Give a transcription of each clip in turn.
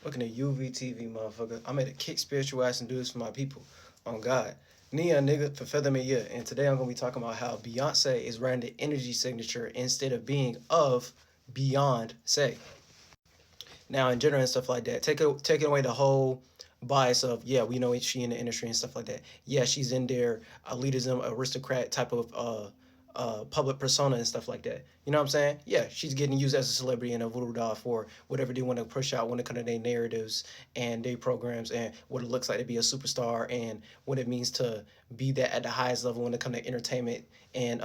Looking at UVTV, motherfucker. I'm at a kick spiritual ass and do this for my people. On God. Nia, nigga, for feather me, yeah. And today I'm going to be talking about how Beyonce is writing the energy signature instead of being of beyond say. Now, in general and stuff like that, taking away the whole bias of, yeah, we know she in the industry and stuff like that. Yeah, she's in there, elitism, aristocrat type of public persona and stuff like that. You know what I'm saying? Yeah, she's getting used as a celebrity and a voodoo doll for whatever they want to push out when it comes to their narratives and their programs and what it looks like to be a superstar and what it means to be that at the highest level when it comes to entertainment and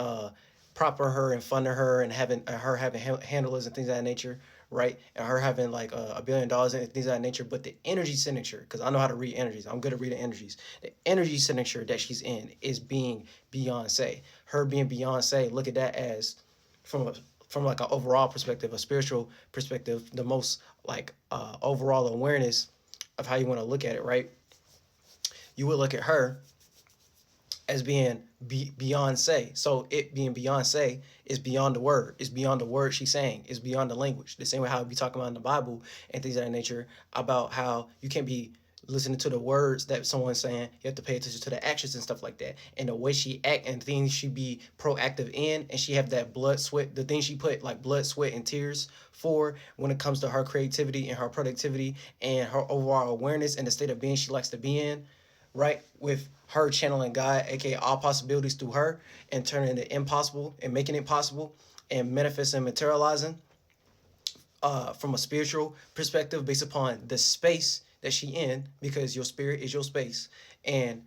proper her and funding her and having her having handlers and things of that nature, right? And her having like $1 billion and things of that nature. But the energy signature, because I know how to read energies, I'm good at reading energies. The energy signature that she's in is being Beyonce. Her being Beyonce, look at that as from like an overall perspective, a spiritual perspective, the most like overall awareness of how you want to look at it, right? You would look at her as being Beyonce. So it being Beyonce is beyond the word. It's beyond the word she's saying. It's beyond the language. The same way how we talk about in the Bible and things of that nature about how you can't be listening to the words that someone's saying. You have to pay attention to the actions and stuff like that. And the way she act and things she be proactive in, and she have that blood, sweat, the things she put like blood, sweat, and tears for when it comes to her creativity and her productivity and her overall awareness and the state of being she likes to be in, right? With her channeling God, aka all possibilities through her, and turning the impossible and making it possible and manifesting, materializing from a spiritual perspective based upon the space that she in, because your spirit is your space and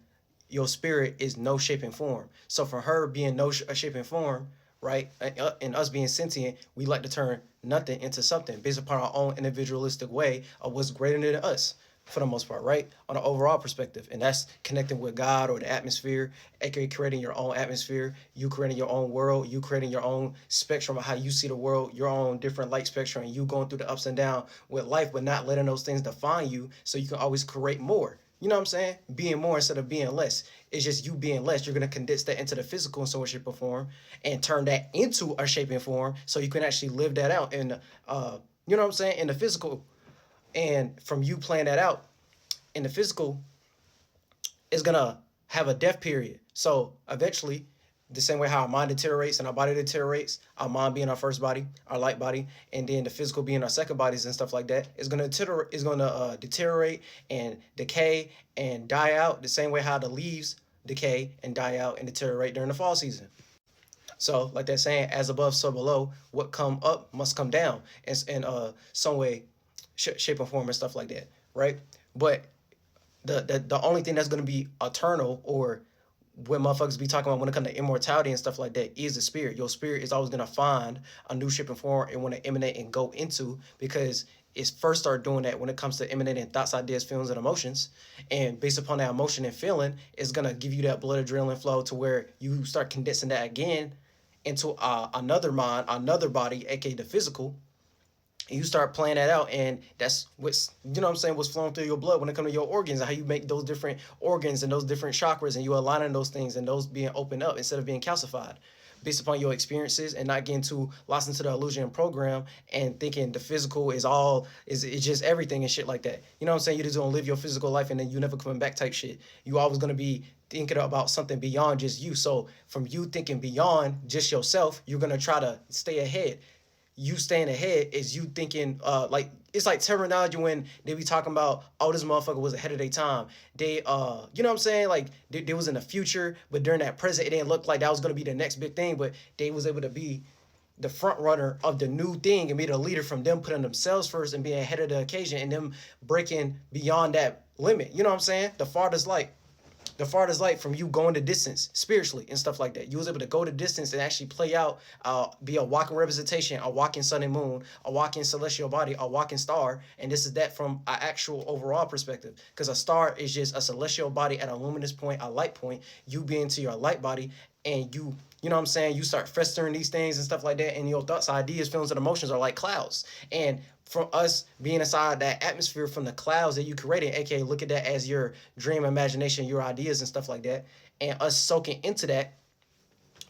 your spirit is no shape and form. So for her being no shape and form, right, and us being sentient, we like to turn nothing into something based upon our own individualistic way of what's greater than us for the most part, right? On an overall perspective. And that's connecting with God or the atmosphere, aka creating your own atmosphere, you creating your own world, you creating your own spectrum of how you see the world, your own different light spectrum, and you going through the ups and downs with life, but not letting those things define you so you can always create more. You know what I'm saying? Being more instead of being less. It's just you being less. You're going to condense that into the physical in some way, shape, or form and turn that into a shape and form so you can actually live that out in, you know what I'm saying, in the physical. And from you playing that out in the physical, is going to have a death period. So eventually, the same way how our mind deteriorates and our body deteriorates, our mind being our first body, our light body, and then the physical being our second bodies and stuff like that, is going to deteriorate and decay and die out the same way how the leaves decay and die out and deteriorate during the fall season. So, like that saying, as above, so below, what come up must come down in some way, shape, or form and stuff like that, right? But the only thing that's going to be eternal, or when motherfuckers be talking about when it comes to immortality and stuff like that, is the spirit. Your spirit is always going to find a new shape and form and want to emanate and go into, because it's first start doing that when it comes to emanating thoughts, ideas, feelings, and emotions. And based upon that emotion and feeling, it's going to give you that blood adrenaline flow to where you start condensing that again into another mind, another body, aka the physical. And you start playing that out, and that's what's, you know what I'm saying, what's flowing through your blood when it comes to your organs and how you make those different organs and those different chakras, and you aligning those things and those being opened up instead of being calcified based upon your experiences, and not getting too lost into the illusion and program and thinking the physical is all is just everything and shit like that. You know what I'm saying? You're just gonna live your physical life and then you never coming back type shit. You always gonna be thinking about something beyond just you. So from you thinking beyond just yourself, you're gonna try to stay ahead. You staying ahead is you thinking like, it's like terminology when they be talking about, oh, this motherfucker was ahead of their time. They you know what I'm saying, like they was in the future, but during that present it didn't look like that was going to be the next big thing, but they was able to be the front runner of the new thing and be the leader from them putting themselves first and being ahead of the occasion and them breaking beyond that limit. You know what I'm saying? The farthest light from you going the distance spiritually and stuff like that. You was able to go the distance and actually play out, be a walking representation, a walking sun and moon, a walking celestial body, a walking star. And this is that from an actual overall perspective. Because a star is just a celestial body at a luminous point, a light point. You being to your light body, and you know what I'm saying, you start festering these things and stuff like that, and your thoughts, ideas, feelings, and emotions are like clouds. And from us being inside that atmosphere from the clouds that you created, aka look at that as your dream, imagination, your ideas and stuff like that, and us soaking into that,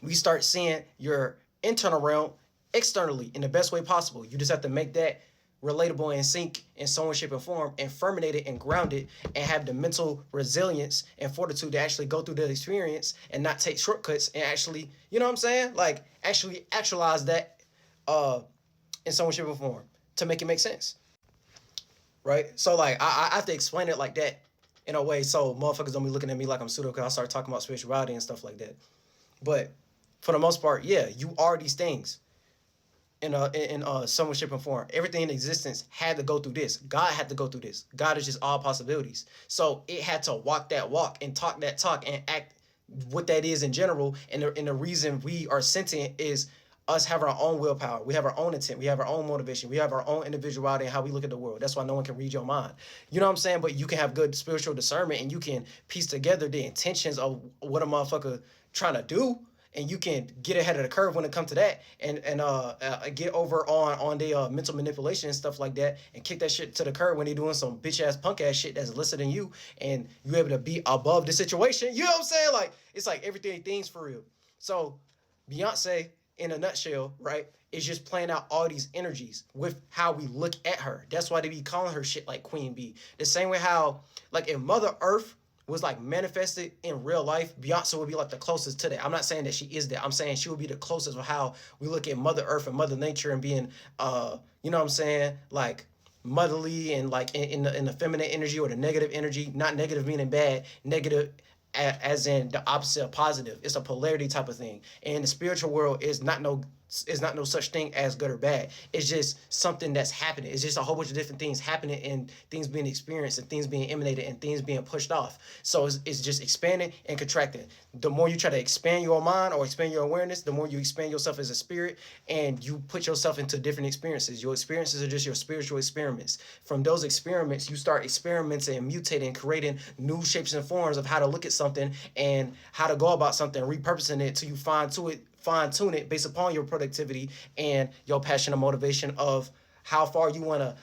we start seeing your internal realm externally in the best way possible. You just have to make that relatable and sync in some way, shape, or form, and fermented and grounded, and have the mental resilience and fortitude to actually go through the experience and not take shortcuts and actually, you know what I'm saying? Like actually actualize that in some way, shape, or form to make it make sense. Right? So like I have to explain it like that in a way so motherfuckers don't be looking at me like I'm pseudo because I start talking about spirituality and stuff like that. But for the most part, yeah, you are these things in some way, shape, and form. Everything in existence had to go through this. God had to go through this. God is just all possibilities. So it had to walk that walk and talk that talk and act what that is in general. And the reason we are sentient is us have our own willpower. We have our own intent. We have our own motivation. We have our own individuality and how we look at the world. That's why no one can read your mind. You know what I'm saying? But you can have good spiritual discernment and you can piece together the intentions of what a motherfucker trying to do, and you can get ahead of the curve when it comes to that, and get over on the mental manipulation and stuff like that, and kick that shit to the curb when they doing some bitch ass punk ass shit that's listed in you, and you able to be above the situation. You know what I'm saying? Like it's like everything things for real. So Beyonce, in a nutshell, right, is just playing out all these energies with how we look at her. That's why they be calling her shit like Queen Bee. The same way how, like, if Mother Earth was like manifested in real life, Beyonce would be like the closest to that. I'm not saying that she is that. I'm saying she would be the closest of how we look at Mother Earth and Mother Nature and being, you know what I'm saying, like motherly and like in the feminine energy or the negative energy. Not negative meaning bad, negative as in the opposite of positive. It's a polarity type of thing. And the spiritual world is not no such thing as good or bad. It's just something that's happening. It's just a whole bunch of different things happening and things being experienced and things being emanated and things being pushed off. So it's just expanding and contracting. The more you try to expand your mind or expand your awareness, the more you expand yourself as a spirit and you put yourself into different experiences. Your experiences are just your spiritual experiments. From those experiments, you start experimenting and mutating, creating new shapes and forms of how to look at something and how to go about something, repurposing it till you fine tune it based upon your productivity and your passion and motivation of how far you want to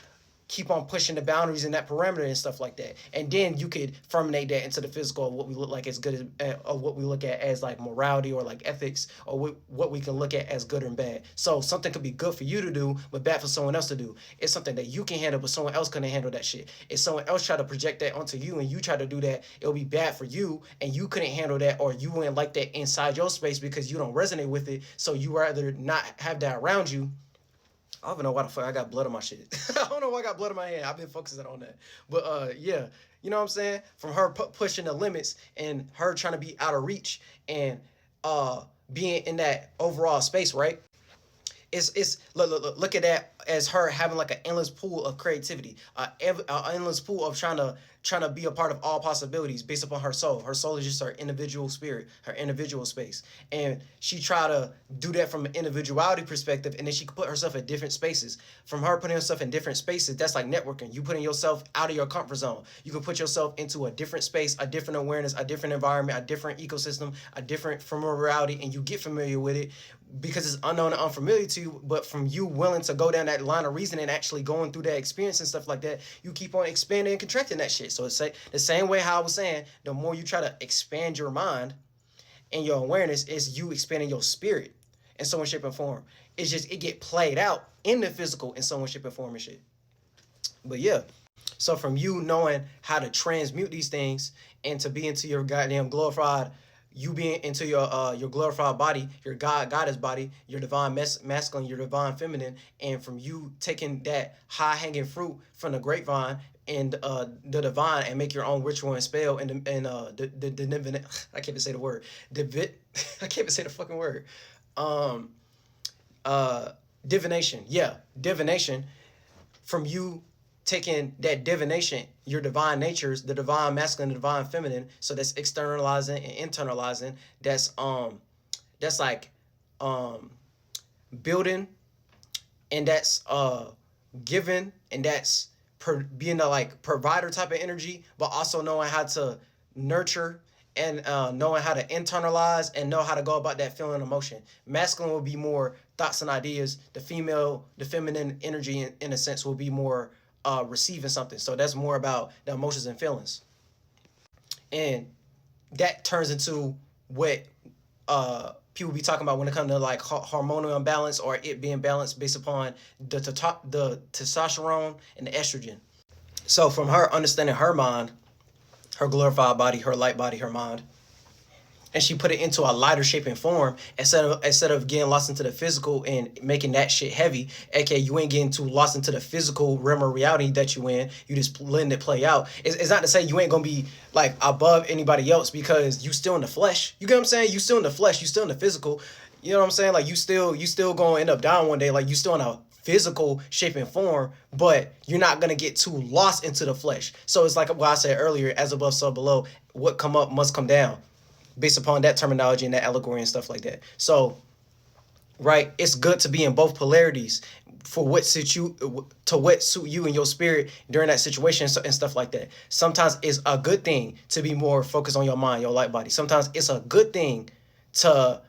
keep on pushing the boundaries in that parameter and stuff like that. And then you could fermentate that into the physical of what we look like as good as, or what we look at as like morality or like ethics, or what we can look at as good and bad. So something could be good for you to do, but bad for someone else to do. It's something that you can handle, but someone else couldn't handle that shit. If someone else try to project that onto you and you try to do that, it'll be bad for you and you couldn't handle that, or you wouldn't like that inside your space because you don't resonate with it. So you rather not have that around you. I don't even know why the fuck I got blood on my shit. I don't know why I got blood on my hand. I've been focusing on that. But yeah, you know what I'm saying? From her pushing the limits and her trying to be out of reach and being in that overall space, right? It's look at that as her having like an endless pool of creativity, an endless pool of trying to be a part of all possibilities based upon her soul. Her soul is just her individual spirit, her individual space, and she try to do that from an individuality perspective, and then she can put herself in different spaces. From her putting herself in different spaces, that's like networking. You putting yourself out of your comfort zone. You can put yourself into a different space, a different awareness, a different environment, a different ecosystem, a different familiarity, and you get familiar with it because it's unknown and unfamiliar to you. But from you willing to go down that line of reasoning and actually going through that experience and stuff like that, you keep on expanding and contracting that shit. So it's the same way how I was saying, the more you try to expand your mind and your awareness, is you expanding your spirit in some way, shape, and form. It's just it get played out in the physical in some way, shape, and form and shit. But yeah. So from you knowing how to transmute these things and to be into your goddamn glorified, you being into your glorified body, your goddess body, your divine masculine, your divine feminine, and from you taking that high hanging fruit from the grapevine and the divine and make your own ritual and spell and the I can't even say the word. I can't even say the fucking word. Divination. Yeah, divination. From you taking that divination, your divine natures, the divine masculine, the divine feminine, so that's externalizing and internalizing. That's like building, and that's giving, and that's being a like provider type of energy, but also knowing how to nurture and knowing how to internalize and know how to go about that feeling and emotion. Masculine will be more thoughts and ideas. The feminine energy in a sense will be more receiving something. So that's more about the emotions and feelings. And that turns into what people be talking about when it comes to like hormonal imbalance or it being balanced based upon the testosterone and the estrogen. So from her understanding her mind, her glorified body, her light body, her mind, and she put it into a lighter shaping form instead of getting lost into the physical and making that shit heavy. aka you ain't getting too lost into the physical realm of reality that you in. You just letting it play out. It's not to say you ain't gonna be like above anybody else, because you still in the flesh. You get what I'm saying? You still in the flesh, you still in the physical. You know what I'm saying? Like you still gonna end up down one day. Like you still in a physical shape and form, but you're not gonna get too lost into the flesh. So it's like what I said earlier, as above so below, what come up must come down, based upon that terminology and that allegory and stuff like that. So, right, it's good to be in both polarities for what suit you, to what suit you and your spirit during that situation and stuff like that. Sometimes it's a good thing to be more focused on your mind, your light body. Sometimes it's a good thing to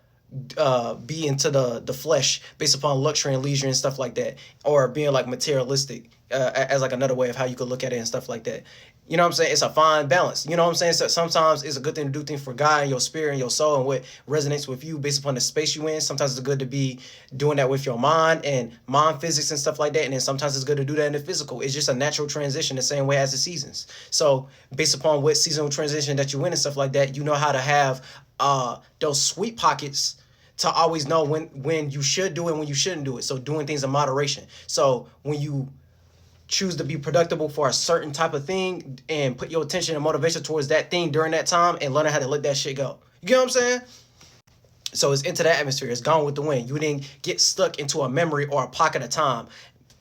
be into the flesh based upon luxury and leisure and stuff like that, or being like materialistic as like another way of how you could look at it and stuff like that. You know what I'm saying? It's a fine balance. You know what I'm saying? So sometimes it's a good thing to do things for God and your spirit and your soul and what resonates with you based upon the space you in. Sometimes it's good to be doing that with your mind and mind physics and stuff like that. And then sometimes it's good to do that in the physical. It's just a natural transition the same way as the seasons. So based upon what seasonal transition that you in and stuff like that, you know how to have those sweet pockets to always know when you should do it and when you shouldn't do it. So doing things in moderation. So when you choose to be productive for a certain type of thing and put your attention and motivation towards that thing during that time and learning how to let that shit go. You get what I'm saying? So it's into that atmosphere. It's gone with the wind. You didn't get stuck into a memory or a pocket of time.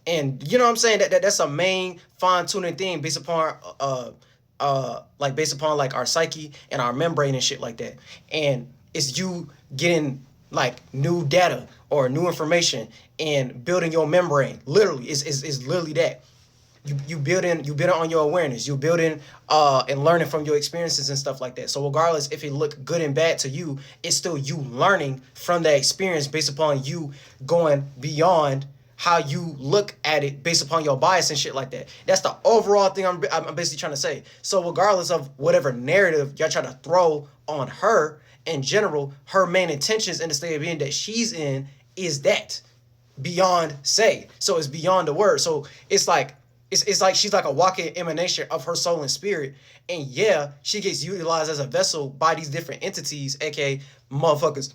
And you know what I'm saying? That's a main fine-tuning thing based upon based upon like our psyche and our membrane and shit like that. And it's you getting like new data or new information and building your membrane. Literally, it's literally that. You building on your awareness. You building and learning from your experiences and stuff like that. So regardless if it look good and bad to you, it's still you learning from that experience based upon you going beyond how you look at it based upon your bias and shit like that. That's the overall thing I'm basically trying to say. So regardless of whatever narrative y'all try to throw on her, in general, her main intentions in the state of being that she's in is that beyond say. So it's beyond the word. So it's like she's like a walking emanation of her soul and spirit. And yeah, she gets utilized as a vessel by these different entities, aka motherfuckers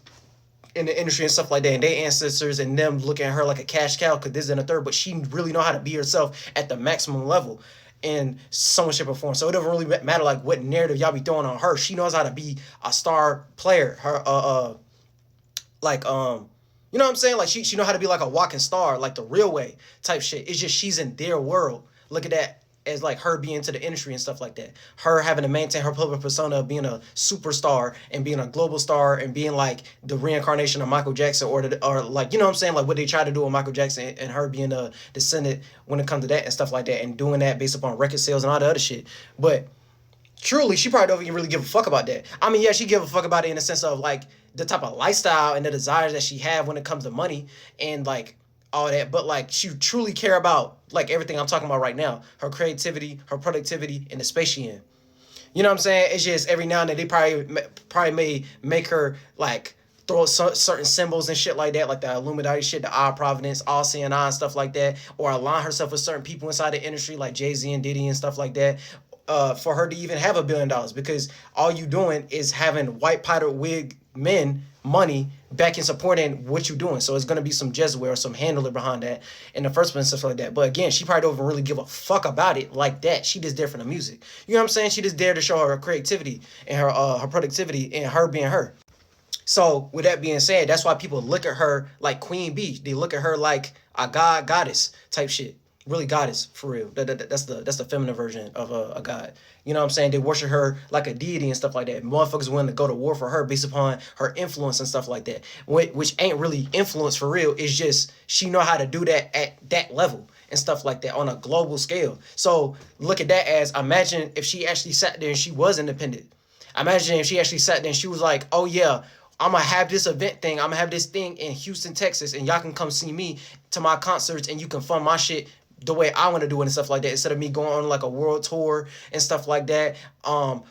in the industry and stuff like that, and their ancestors and them looking at her like a cash cow because this and a third, but she really know how to be herself at the maximum level in some shape or form. So it doesn't really matter like what narrative y'all be throwing on her. She knows how to be a star player. Her you know what I'm saying? Like she know how to be like a walking star, like the real way type shit. It's just she's in their world. Look at that as like her being to the industry and stuff like that. Her having to maintain her public persona of being a superstar and being a global star and being like the reincarnation of Michael Jackson or like, you know what I'm saying? Like what they try to do with Michael Jackson and her being a descendant when it comes to that and stuff like that, and doing that based upon record sales and all the other shit. But truly, she probably don't even really give a fuck about that. I mean, yeah, she give a fuck about it in the sense of like the type of lifestyle and the desires that she have when it comes to money and like all that, but like she truly care about like everything I'm talking about right now, her creativity, her productivity, and the space she in. You know what I'm saying? It's just every now and then they probably may make her like throw certain symbols and shit like that, like the Illuminati shit, the Eye of Providence, All Seeing Eye and stuff like that, or align herself with certain people inside the industry like Jay-Z and Diddy and stuff like that, for her to even have $1 billion, because all you doing is having white powder wig men money back and supporting what you're doing. So it's going to be some Jezebel or some handler behind that in the first place and stuff like that. But again, she probably don't even really give a fuck about it like that. She just there for the music. You know what I'm saying? She just there to show her creativity and her productivity and her being her. So with that being said, that's why people look at her like Queen Bee. They look at her like a goddess type shit. Really goddess for real. That's the feminine version of a god. You know what I'm saying? They worship her like a deity and stuff like that. Motherfuckers willing to go to war for her based upon her influence and stuff like that. Which ain't really influence for real. It's just she know how to do that at that level and stuff like that on a global scale. So look at that as, imagine if she actually sat there and she was independent. Imagine if she actually sat there and she was like, oh yeah, I'm going to have this event thing. I'm going to have this thing in Houston, Texas, and y'all can come see me to my concerts and you can fund my shit the way I want to do it and stuff like that, instead of me going on like a world tour and stuff like that,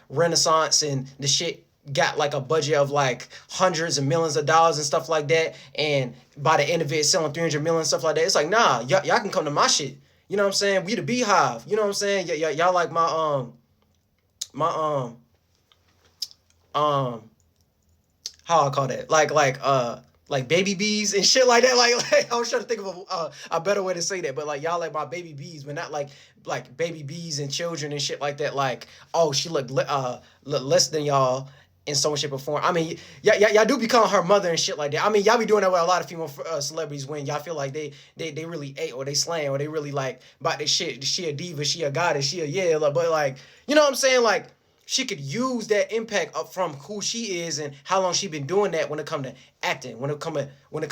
Renaissance and the shit got like a budget of like hundreds of millions of dollars and stuff like that, and by the end of it selling 300 million and stuff like that. It's like, nah, y'all can come to my shit. You know what I'm saying? We the beehive. You know what I'm saying? Y'all like my how I call that? Like baby bees and shit like that. Like I was trying to think of a better way to say that, but like y'all like my baby bees, but not like baby bees and children and shit like that. Like, oh, she look less than y'all in some shape or form. I mean, y'all do become her mother and shit like that. I mean, y'all be doing that with a lot of female celebrities when y'all feel like they really ate or they slang or they really like about this shit. She a diva, she a goddess, she a yeah. But like, you know what I'm saying? Like, she could use that impact up from who she is and how long she been doing that when it come to acting, when it come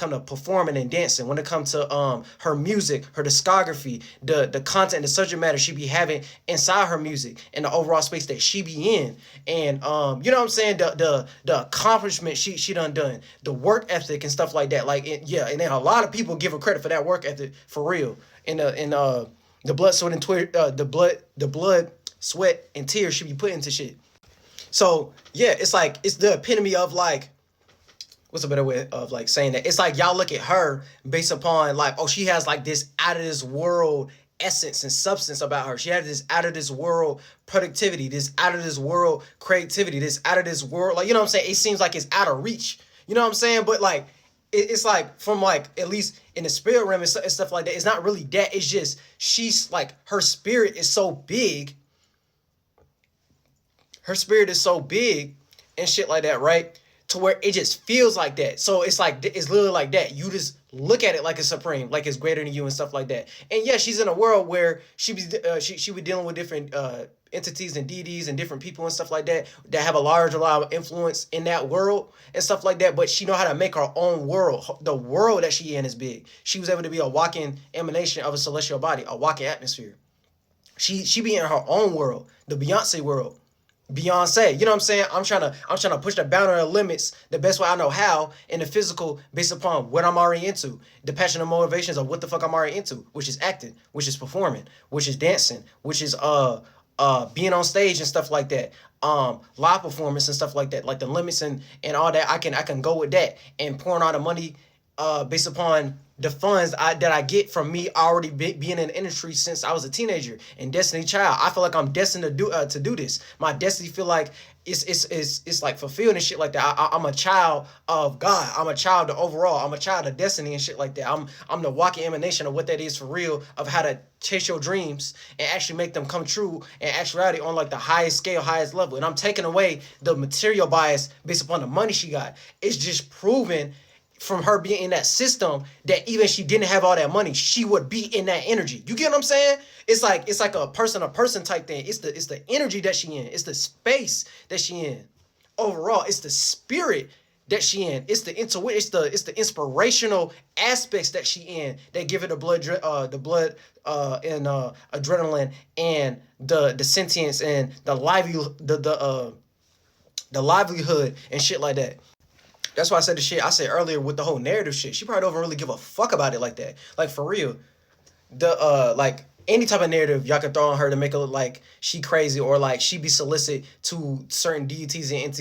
to performing and dancing, when it comes to her music, her discography, the content, the subject matter she be having inside her music and the overall space that she be in. And you know what I'm saying? The accomplishment she done, the work ethic and stuff like that. Like yeah, and then a lot of people give her credit for that work ethic for real. In the blood, sweat, and the blood, sweat, and tears she be put into shit. So yeah, it's like it's the epitome of like, what's a better way of like saying that? It's like y'all look at her based upon like, oh, she has like this out of this world essence and substance about her. She has this out of this world productivity, this out of this world creativity, this out of this world, like, you know what I'm saying? It seems like it's out of reach. You know what I'm saying? But like it's like from like at least in the spirit realm and stuff like that, it's not really that. It's just she's like her spirit is so big. Her spirit is so big and shit like that, right? To where it just feels like that. So it's like, it's literally like that. You just look at it like it's supreme, like it's greater than you and stuff like that. And yeah, she's in a world where she be dealing with different entities and deities and different people and stuff like that have a lot of influence in that world and stuff like that. But she know how to make her own world. The world that she in is big. She was able to be a walking emanation of a celestial body, a walking atmosphere. She be in her own world, the Beyonce world. Beyonce, you know what I'm saying? I'm trying to push the boundary of limits the best way I know how in the physical based upon what I'm already into. The passion and motivations of what the fuck I'm already into, which is acting, which is performing, which is dancing, which is being on stage and stuff like that. Live performance and stuff like that. Like the limits and all that, I can go with that and pouring all the money based upon the funds that I get from me already being in the industry since I was a teenager and Destiny Child. I feel like I'm destined to do this. My destiny feel like it's like fulfilled and shit like that. I'm a child of God. I'm a child of overall. I'm a child of destiny and shit like that. I'm the walking emanation of what that is for real, of how to chase your dreams and actually make them come true in actuality on like the highest scale, highest level. And I'm taking away the material bias based upon the money she got. It's just proven from her being in that system that even she didn't have all that money, she would be in that energy. You get what I'm saying? It's like a person type thing. It's the energy that she in. It's the space that she in. Overall, it's the spirit that she in. It's the intuition. It's the inspirational aspects that she in that give her the blood and adrenaline and the sentience and the livelihood and shit like that. That's why I said the shit I said earlier with the whole narrative shit. She probably don't really give a fuck about it like that. Like for real. Like any type of narrative y'all can throw on her to make her look like she crazy or like she be solicit to certain deities and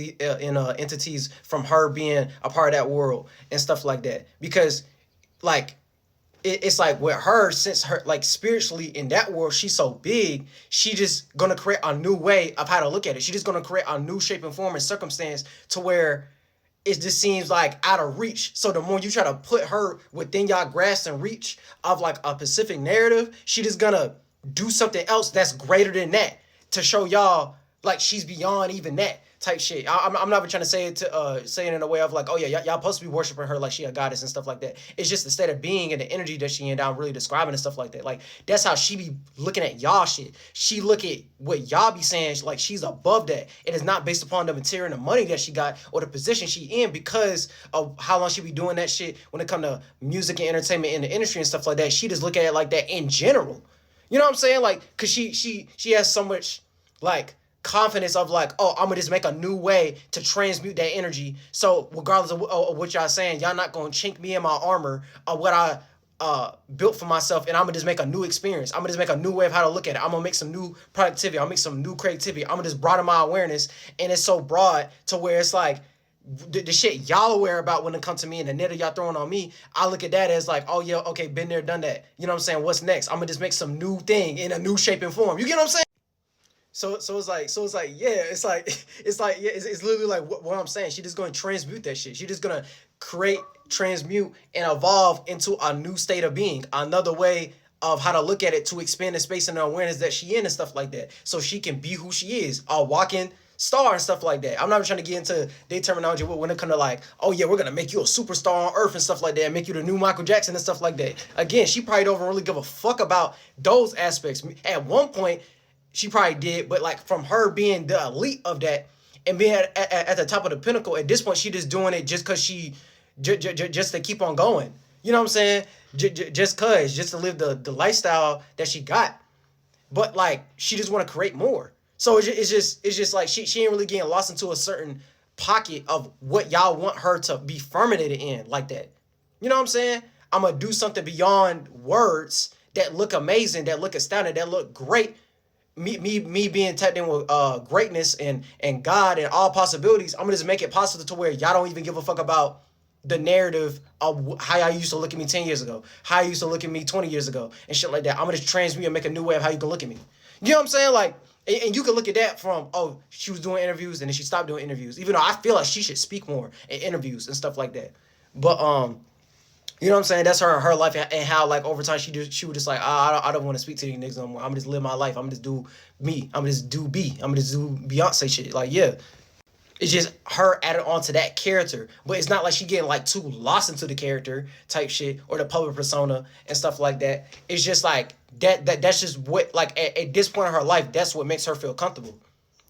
entities from her being a part of that world and stuff like that. Because like it's like with her, since her like spiritually in that world, she's so big, she just gonna create a new way of how to look at it. She just gonna create a new shape and form and circumstance to where it just seems like out of reach. So the more you try to put her within y'all grasp and reach of like a specific narrative, she just gonna do something else that's greater than that to show y'all like she's beyond even that type shit. I'm not even trying to say it in a way of like, oh yeah, y'all supposed to be worshiping her like she a goddess and stuff like that. It's just the state of being and the energy that she in that I'm really describing and stuff like that. Like that's how she be looking at y'all shit. She look at what y'all be saying like she's above that. It is not based upon the material and the money that she got or the position she in because of how long she be doing that shit when it come to music and entertainment in the industry and stuff like that. She just look at it like that in general. You know what I'm saying? Like, cause she has so much like confidence of like, oh, I'm gonna just make a new way to transmute that energy. So regardless of what y'all saying, y'all not gonna chink me in my armor of what I built for myself, and I'm gonna just make a new experience. I'm gonna just make a new way of how to look at it. I'm gonna make some new productivity. I'll make some new creativity. I'm gonna just broaden my awareness, and it's so broad to where it's like the shit y'all aware about when it comes to me and the nigga y'all throwing on me, I look at that as like, oh yeah, okay, been there, done that. You know what I'm saying? What's next? I'm gonna just make some new thing in a new shape and form. You get what I'm saying? So it's like yeah, it's literally like what I'm saying. She just gonna transmute that shit. She just gonna create, transmute, and evolve into a new state of being, another way of how to look at it to expand the space and the awareness that she in and stuff like that, so she can be who she is, a walking star and stuff like that. I'm not trying to get into their terminology when it comes to like, oh yeah, we're gonna make you a superstar on Earth and stuff like that, make you the new Michael Jackson and stuff like that. Again, she probably don't really give a fuck about those aspects. At one point, she probably did, but like from her being the elite of that and being at the top of the pinnacle, at this point, she just doing it just because she, just to keep on going. You know what I'm saying? Just to live the lifestyle that she got. But like, she just want to create more. So it's just like she ain't really getting lost into a certain pocket of what y'all want her to be fermented in like that. You know what I'm saying? I'm going to do something beyond words that look amazing, that look astounding, that look great. Me being tapped in with greatness and God and all possibilities, I'm gonna just make it possible to where y'all don't even give a fuck about the narrative of how y'all used to look at me 10 years ago, how you used to look at me 20 years ago, and shit like that. I'm gonna just transmute and make a new way of how you can look at me. You know what I'm saying? Like, and you can look at that from, oh, she was doing interviews and then she stopped doing interviews, even though I feel like she should speak more in interviews and stuff like that. But you know what I'm saying? That's her life, and how like over time she was just like, I don't want to speak to these niggas no more. I'm gonna just live my life. I'm gonna just do me. I'm gonna just do B. I'm gonna just do Beyonce shit. Like, yeah, it's just her added on to that character, but it's not like she getting like too lost into the character type shit or the public persona and stuff like that. It's just like that's just what, like, at this point in her life, that's what makes her feel comfortable.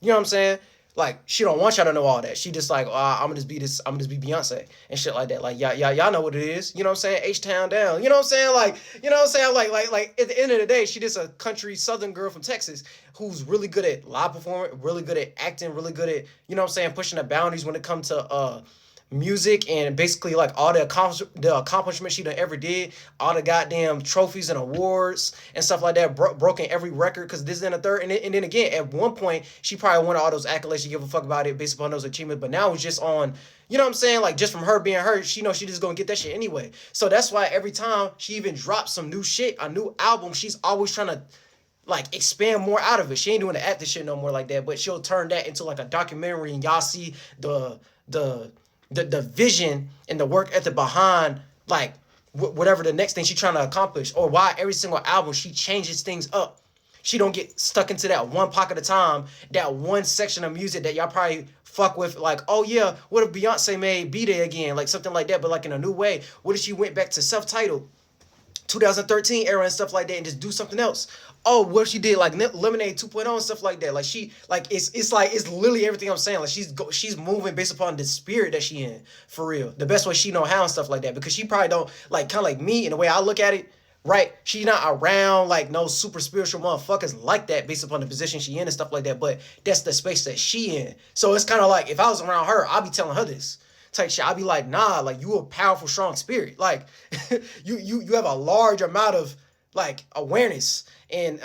You know what I'm saying? Like, she don't want y'all to know all that. She just like, I'm gonna just be Beyonce and shit like that. Like, y'all know what it is. You know what I'm saying? H-Town down. You know what I'm saying? Like, you know what I'm saying? Like at the end of the day, she just a country southern girl from Texas who's really good at live performing, really good at acting, really good at, you know what I'm saying, pushing the boundaries when it comes to music, and basically like all the accomplishments she done ever did, all the goddamn trophies and awards and stuff like that, broken every record, because this is in the third, and then again, at one point, she probably wanted all those accolades, she give a fuck about it based upon those achievements, but now it's just on, you know what I'm saying, like, just from her being her, she knows she just gonna get that shit anyway. So that's why every time she even drops some new shit, a new album, she's always trying to like expand more out of it. She ain't doing the acting shit no more like that, but she'll turn that into like a documentary, and y'all see the vision and the work ethic behind like whatever the next thing she's trying to accomplish, or why every single album she changes things up. She don't get stuck into that one pocket of time, that one section of music that y'all probably fuck with, like, oh yeah, what if Beyonce made Be There Again, like something like that, but like in a new way? What if she went back to self-titled 2013 era and stuff like that and just do something else? Oh, what she did like Lemonade 2.0 and stuff like that. Like, she, like, it's literally everything I'm saying. Like, she's moving based upon the spirit that she in, for real, the best way she know how and stuff like that, because she probably don't, like, kind of like me in the way I look at it, right? She not around like no super spiritual motherfuckers like that based upon the position she in and stuff like that, but that's the space that she in. So it's kind of like, if I was around her, I'd be telling her this type shit. I'd be like, nah, like, you a powerful, strong spirit. Like, you have a large amount of like awareness and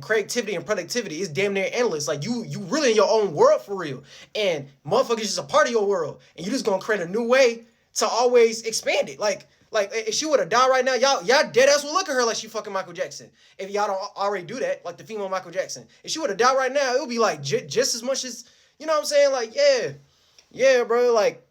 creativity and productivity. Is damn near endless. Like, you really in your own world for real, and motherfuckers just a part of your world, and you just gonna create a new way to always expand it. Like if she would have died right now, y'all dead ass would look at her like she fucking Michael Jackson. If y'all don't already do that, like the female Michael Jackson, if she would have died right now, it would be like just as much as, you know what I'm saying? Like, yeah, bro, like,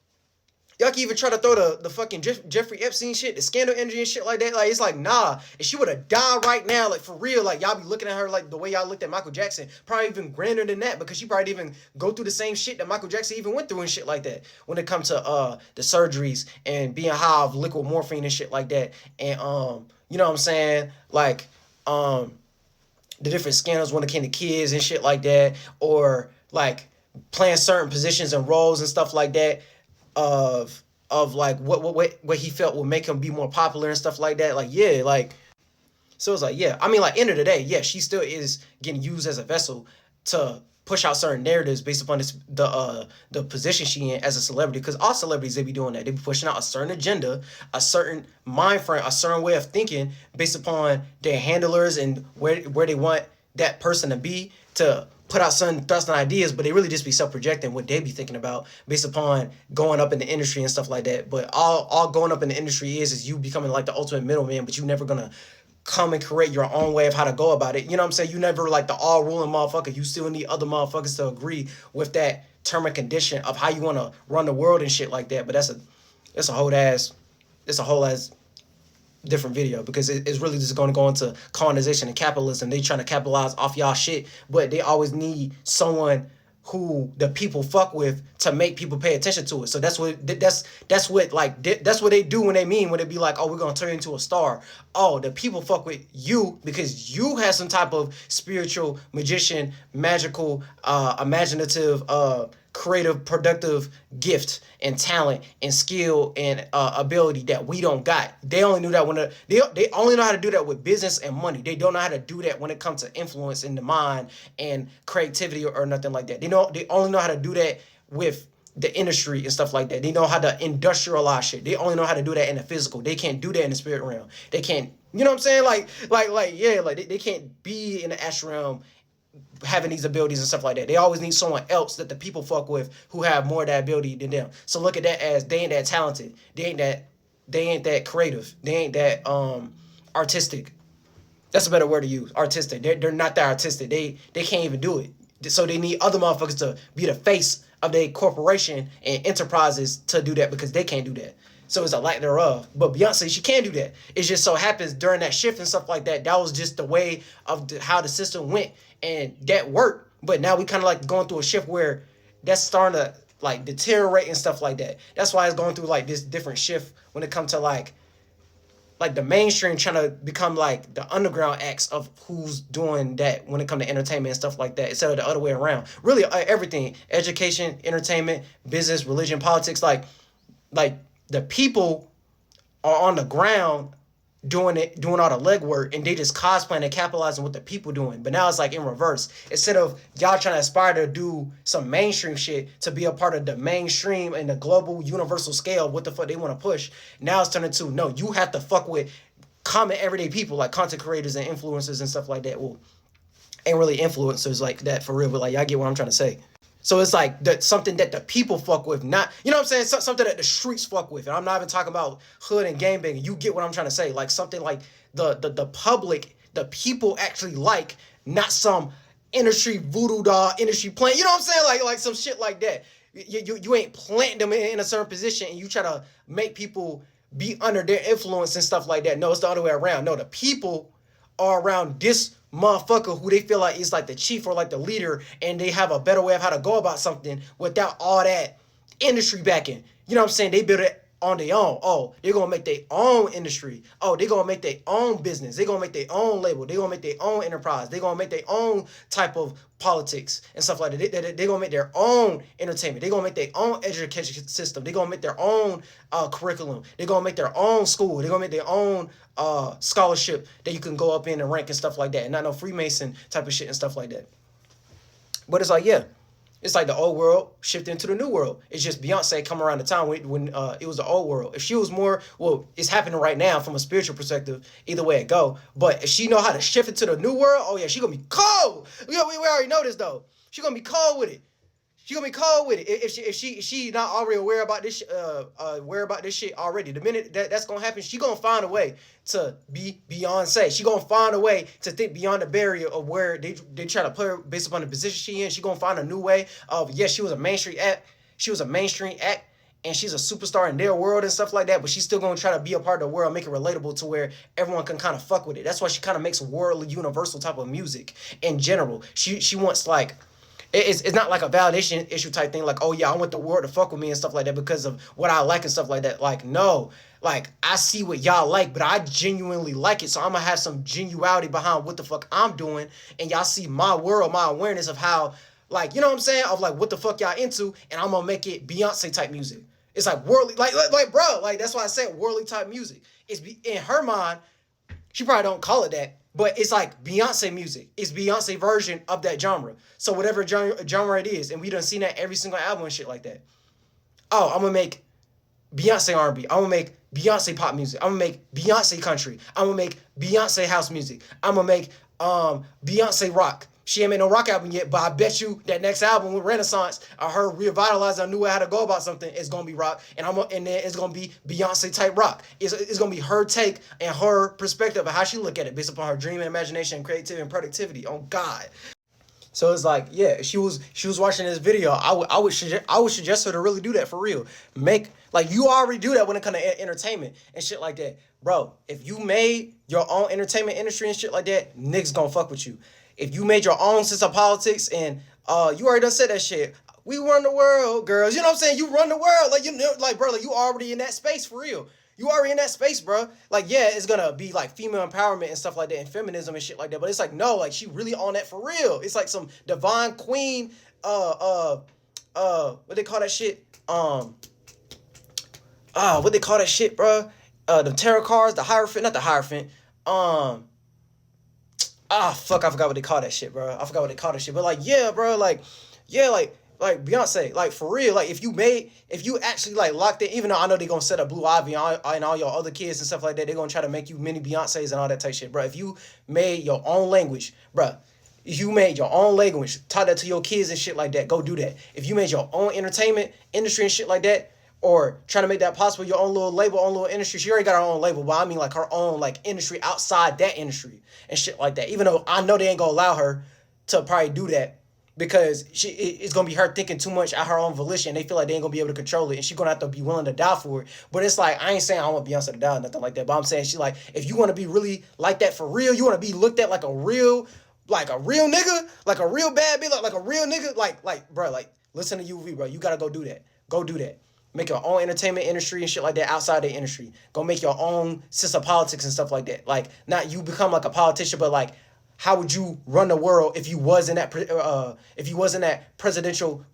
y'all can even try to throw the fucking Jeffrey Epstein shit, the scandal energy and shit like that. Like, it's like, nah, if she would have died right now, like, for real, like, y'all be looking at her like the way y'all looked at Michael Jackson, probably even grander than that, because she probably didn't even go through the same shit that Michael Jackson even went through and shit like that when it comes to the surgeries and being high of liquid morphine and shit like that. And you know what I'm saying? Like, the different scandals when it came to kids and shit like that, or like playing certain positions and roles and stuff like that, of like what he felt would make him be more popular and stuff like that. Like, yeah, like, so it's like, yeah, I mean, like, end of the day, yeah, she still is getting used as a vessel to push out certain narratives based upon the position she in as a celebrity. Because all celebrities, they be doing that. They be pushing out a certain agenda, a certain mind frame, a certain way of thinking based upon their handlers and where they want that person to be, to put out certain thoughts and ideas, but they really just be self-projecting what they be thinking about based upon going up in the industry and stuff like that. But all going up in the industry is you becoming like the ultimate middleman, but you never gonna come and create your own way of how to go about it. You know what I'm saying? You never like the all ruling motherfucker. You still need other motherfuckers to agree with that term and condition of how you want to run the world and shit like that. But it's a whole ass different video, because it's really just going to go into colonization and capitalism. They trying to capitalize off y'all shit, but they always need someone who the people fuck with to make people pay attention to it. So that's what they do when they be like, oh, we're gonna turn you into a star. Oh, the people fuck with you because you have some type of spiritual, magician, magical, imaginative, creative, productive gift and talent and skill and ability that we don't got. They only knew that when they only know how to do that with business and money. They don't know how to do that when it comes to influence in the mind and creativity or nothing like that. They only know how to do that with the industry and stuff like that. They know how to industrialize shit. They only know how to do that in the physical. They can't do that in the spirit realm. They can't, you know what I'm saying? They can't be in the astral realm having these abilities and stuff like that. They always need someone else that the people fuck with who have more of that ability than them. So look at that as they ain't that talented. They ain't that creative. They ain't that artistic. That's a better word to use. Artistic. They're not that artistic. They can't even do it. So they need other motherfuckers to be the face of their corporation and enterprises to do that, because they can't do that. So it's a lack thereof. But Beyonce, she can do that. It just so happens during that shift and stuff like that, that was just the way of how the system went, and that worked. But now we kind of like going through a shift where that's starting to like deteriorate and stuff like that. That's why it's going through like this different shift when it comes to like the mainstream trying to become like the underground acts of who's doing that when it comes to entertainment and stuff like that, instead of the other way around. Really, everything: education, entertainment, business, religion, politics. Like the people are on the ground doing all the legwork, and they just cosplaying and capitalizing what the people doing. But now it's like in reverse. Instead of y'all trying to aspire to do some mainstream shit to be a part of the mainstream and the global universal scale, what the fuck they want to push, now it's turning to, no, you have to fuck with common everyday people like content creators and influencers and stuff like that. Well, ain't really influencers like that for real, but like y'all get what I'm trying to say. So it's like something that the people fuck with, not, you know what I'm saying? Something that the streets fuck with. And I'm not even talking about hood and gangbanging. You get what I'm trying to say. Like something like the public, the people actually like, not some industry voodoo doll, industry plant. You know what I'm saying? Like some shit like that. You ain't planting them in a certain position and you try to make people be under their influence and stuff like that. No, it's the other way around. No, the people are around this motherfucker who they feel like is like the chief or like the leader, and they have a better way of how to go about something without all that industry backing. You know what I'm saying? They build it on their own. Oh, they're gonna make their own industry. Oh, they're gonna make their own business. They're gonna make their own label. They're gonna make their own enterprise. They're gonna make their own type of politics and stuff like that. They're gonna make their own entertainment. They're gonna make their own education system. They're gonna make their own curriculum. They're gonna make their own school. They're gonna make their own scholarship that you can go up in and rank and stuff like that, and not no Freemason type of shit and stuff like that. But it's like, yeah, it's like the old world shifting to the new world. It's just Beyonce come around the time when it was the old world. If she was more, well, it's happening right now from a spiritual perspective, either way it go. But if she know how to shift it to the new world, oh yeah, she gonna be cold. We already know this though. She gonna be cold with it. She gonna be cold with it if she not already aware about this shit already. The minute that's gonna happen, she gonna find a way to be Beyonce. She gonna find a way to think beyond the barrier of where they try to put her based upon the position she in. She gonna find a new way of, yes, she was a mainstream act. She was a mainstream act, and she's a superstar in their world and stuff like that. But she's still gonna try to be a part of the world, make it relatable to where everyone can kind of fuck with it. That's why she kind of makes worldly, universal type of music in general. She wants like. It's not like a validation issue type thing, like, oh yeah, I want the world to fuck with me and stuff like that because of what I like and stuff like that. Like, no, like, I see what y'all like, but I genuinely like it, so I'm gonna have some genuality behind what the fuck I'm doing, and y'all see my world, my awareness of how, like, you know what I'm saying, of like what the fuck y'all into, and I'm gonna make it Beyonce type music. It's like worldly, like bro, like that's why I said worldly type music. It's in her mind, she probably don't call it that, but it's like Beyonce music. It's Beyonce version of that genre. So whatever genre it is, and we done seen that every single album and shit like that. Oh, I'm gonna make Beyonce R&B. I'm gonna make Beyonce pop music. I'm gonna make Beyonce country. I'm gonna make Beyonce house music. I'm gonna make Beyonce rock. She ain't made no rock album yet, but I bet you that next album with Renaissance, her revitalizing a new way how to go about something, is gonna be rock, and then it's gonna be Beyonce type rock. It's gonna be her take and her perspective of how she look at it based upon her dream and imagination and creativity and productivity. On God. So it's like, yeah, she was watching this video. I would suggest her to really do that for real. Make, like, you already do that when it comes to entertainment and shit like that, bro. If you made your own entertainment industry and shit like that, niggas gonna fuck with you. If you made your own sense of politics and you already done said that shit. We run the world, girls. You know what I'm saying? You run the world, like, you know, like, bro, like, you already in that space for real. You already in that space, bro. Like, yeah, it's gonna be like female empowerment and stuff like that and feminism and shit like that. But it's like, no, like, she really on that for real. It's like some divine queen, what they call that shit? What they call that shit, bro? The tarot cards, the Hierophant, not the Hierophant. Fuck, I forgot what they call that shit, bro. I forgot what they call that shit. But like, yeah, bro, like, yeah, like Beyonce, like, for real, like, if you actually, like, locked in, even though I know they're gonna set up Blue Ivy and all your other kids and stuff like that, they're gonna try to make you mini Beyoncés and all that type shit, bro. If you made your own language, bro, if you made your own language, taught that to your kids and shit like that, go do that. If you made your own entertainment industry and shit like that, or trying to make that possible, your own little label, own little industry. She already got her own label, but I mean, like, her own, like, industry outside that industry and shit like that. Even though I know they ain't gonna allow her to probably do that, because it's gonna be her thinking too much at her own volition. They feel like they ain't gonna be able to control it, and she's gonna have to be willing to die for it. But it's like, I ain't saying I want Beyonce to die or nothing like that, but I'm saying, she, like, if you want to be really like that for real, you want to be looked at like a real nigga, like a real bad bitch, like a real nigga, like, bro, like, listen to UV, bro. You gotta go do that. Go do that. Make your own entertainment industry and shit like that outside the industry. Go make your own sense of politics and stuff like that. Like, not you become like a politician, but like, how would you run the world if you was in that presidential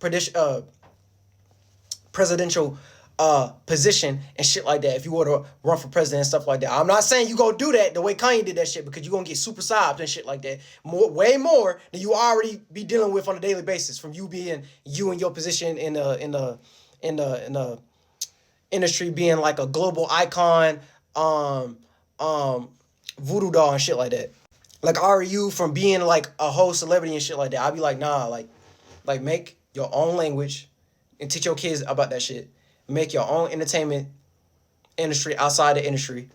position and shit like that? If you were to run for president and stuff like that, I'm not saying you go do that the way Kanye did that shit, because you gonna get super sobbed and shit like that, way more than you already be dealing with on a daily basis from you being you and your position in the industry, being like a global icon, voodoo doll and shit like that. Like, are you from being like a whole celebrity and shit like that? I'd be like, nah, like make your own language and teach your kids about that shit. Make your own entertainment industry outside the industry.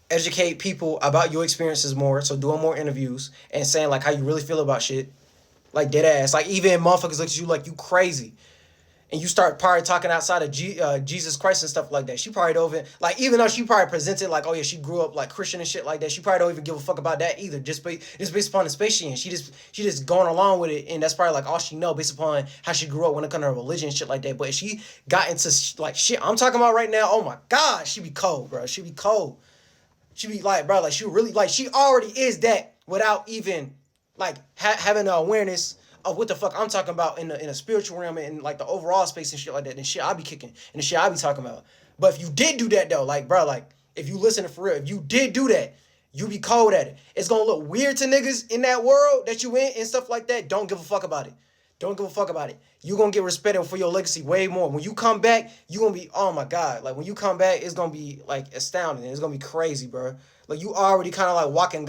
Educate people about your experiences more, so doing more interviews and saying like how you really feel about shit. Like, dead ass. Like, even motherfuckers look at you like you crazy, and you start probably talking outside of Jesus Christ and stuff like that. She probably don't even, like, even though she probably presented like, oh yeah, she grew up like Christian and shit like that, she probably don't even give a fuck about that either. Just based upon the space she in. She just going along with it, and that's probably like all she know based upon how she grew up when it comes to her religion and shit like that. But if she got into like shit I'm talking about right now, oh my God, she be cold, bro. She be cold. She be like, bro, like, she really, like, she already is that without even like having the awareness of what the fuck I'm talking about in a spiritual realm and like the overall space and shit like that, and shit I be kicking and the shit I be talking about. But if you did do that though, like, bro, like, if you listen to for real, if you did do that, you be cold at it. It's gonna look weird to niggas in that world that you in and stuff like that. Don't give a fuck about it. Don't give a fuck about it. You gonna get respected for your legacy way more. When you come back, you gonna be, oh my God. Like, when you come back, it's gonna be like astounding. It's gonna be crazy, bro. Like, you already kind of like walking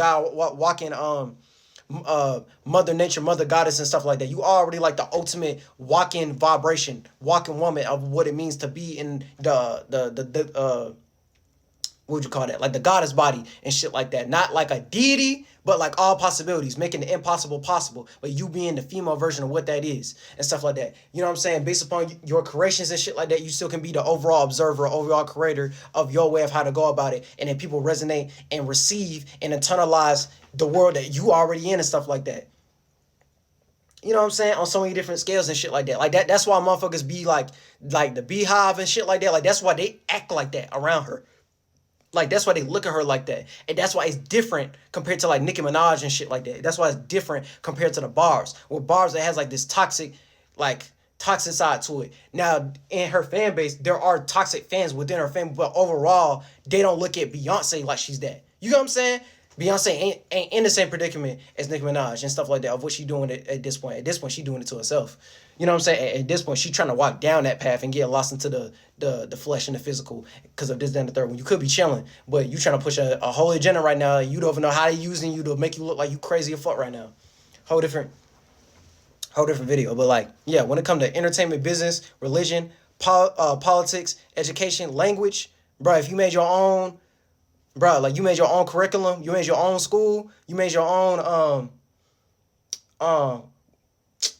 Mother Nature, Mother Goddess and stuff like that. You already like the ultimate walking vibration, walking woman of what it means to be in the what would you call that? Like the goddess body and shit like that. Not like a deity, but like all possibilities, making the impossible possible. But you being the female version of what that is and stuff like that. You know what I'm saying? Based upon your creations and shit like that, you still can be the overall observer, overall creator of your way of how to go about it. And then people resonate and receive and internalize the world that you already in and stuff like that. You know what I'm saying? On so many different scales and shit like that. Like that's why motherfuckers be like the beehive and shit like that. Like, that's why they act like that around her. Like, that's why they look at her like that. And that's why it's different compared to like Nicki Minaj and shit like that. That's why it's different compared to the bars. With bars, it has like this toxic side to it. Now, in her fan base, there are toxic fans within her family, but overall, they don't look at Beyonce like she's that. You know what I'm saying? Beyonce ain't in the same predicament as Nicki Minaj and stuff like that of what she doing at this point. At this point, she doing it to herself. You know what I'm saying? At this point, she trying to walk down that path and get lost into the flesh and the physical because of this, that, and the third. When you could be chilling, but you trying to push a whole agenda right now. You don't even know how they using you to make you look like you crazy as fuck right now. Whole different video. But like, yeah, when it comes to entertainment, business, religion, politics, education, language, bro, if you made your own, bro, like you made your own curriculum, you made your own school, you made your own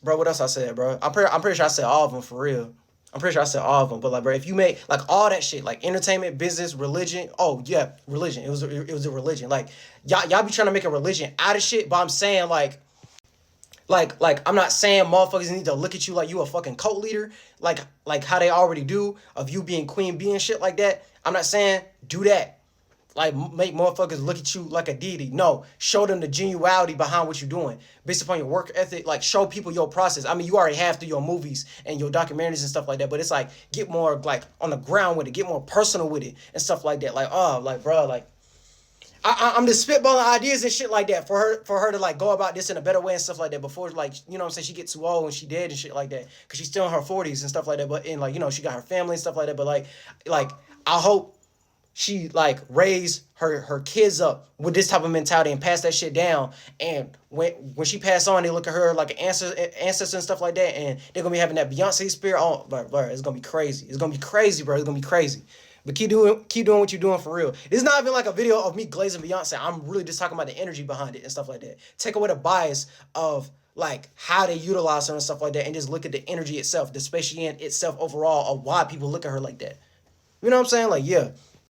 bro, what else I said, bro? I'm pretty sure I said all of them for real. I'm pretty sure I said all of them, but like, bro, if you make like all that shit, like entertainment, business, religion, oh yeah, religion. It was a religion. Like y'all be trying to make a religion out of shit, but I'm saying like I'm not saying motherfuckers need to look at you like you a fucking cult leader, like how they already do of you being queen bee and shit like that. I'm not saying do that. Like make motherfuckers look at you like a deity. No, show them the genuality behind what you're doing based upon your work ethic. Like show people your process. I mean, you already have through your movies and your documentaries and stuff like that. But it's like get more like on the ground with it, get more personal with it and stuff like that. Like like bro, like I'm just spitballing ideas and shit like that for her to like go about this in a better way and stuff like that before like you know what I'm saying she gets too old and she dead and shit like that because she's still in her 40s and stuff like that. But and like you know she got her family and stuff like that. But like I hope she like raised her kids up with this type of mentality and pass that shit down. And when she passed on, they look at her like an ancestor and stuff like that, and they're gonna be having that Beyonce spirit. Oh, bro, it's gonna be crazy. It's gonna be crazy, bro. It's gonna be crazy. But keep doing what you're doing for real. This is not even like a video of me glazing Beyonce. I'm really just talking about the energy behind it and stuff like that. Take away the bias of like how they utilize her and stuff like that, and just look at the energy itself, the Spatian itself overall of why people look at her like that. You know what I'm saying? Like, yeah.